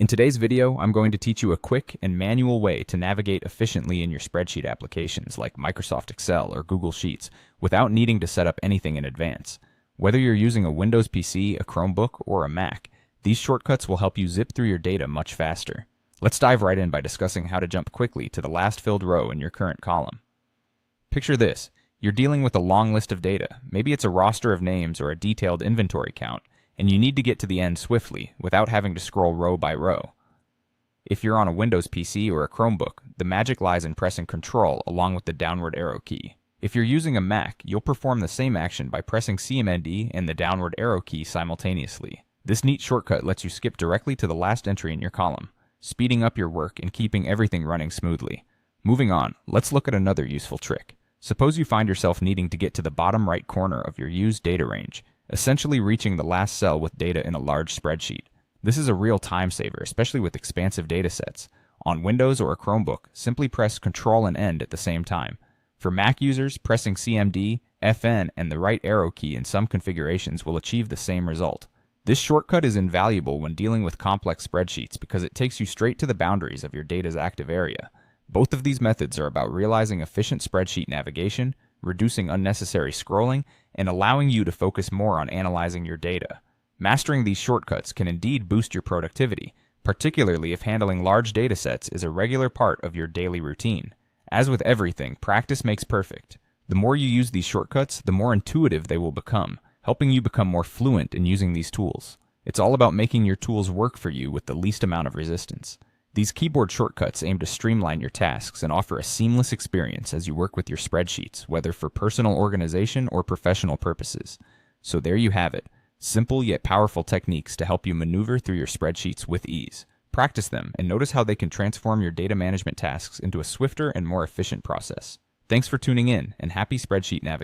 In today's video, I'm going to teach you a quick and manual way to navigate efficiently in your spreadsheet applications like Microsoft Excel or Google Sheets without needing to set up anything in advance. Whether you're using a Windows PC, a Chromebook, or a Mac, these shortcuts will help you zip through your data much faster. Let's dive right in by discussing how to jump quickly to the last filled row in your current column. Picture this. You're dealing with a long list of data. Maybe it's a roster of names or a detailed inventory count, and you need to get to the end swiftly without having to scroll row by row. If you're on a Windows PC or a Chromebook, the magic lies in pressing Control along with the downward arrow key. If you're using a Mac, you'll perform the same action by pressing CMD and the downward arrow key simultaneously. This neat shortcut lets you skip directly to the last entry in your column, speeding up your work and keeping everything running smoothly. Moving on, let's look at another useful trick. Suppose you find yourself needing to get to the bottom right corner of your used data range, essentially reaching the last cell with data in a large spreadsheet. This is a real time saver, especially with expansive data sets. On Windows or a Chromebook, simply press Control and End at the same time. For Mac users, pressing CMD, FN, and the right arrow key in some configurations will achieve the same result. This shortcut is invaluable when dealing with complex spreadsheets because it takes you straight to the boundaries of your data's active area. Both of these methods are about realizing efficient spreadsheet navigation, reducing unnecessary scrolling, and allowing you to focus more on analyzing your data. Mastering these shortcuts can indeed boost your productivity, particularly if handling large data sets is a regular part of your daily routine. As with everything, practice makes perfect. The more you use these shortcuts, the more intuitive they will become, helping you become more fluent in using these tools. It's all about making your tools work for you with the least amount of resistance. These keyboard shortcuts aim to streamline your tasks and offer a seamless experience as you work with your spreadsheets, whether for personal organization or professional purposes. So there you have it, simple yet powerful techniques to help you maneuver through your spreadsheets with ease. Practice them and notice how they can transform your data management tasks into a swifter and more efficient process. Thanks for tuning in, and happy spreadsheet navigation.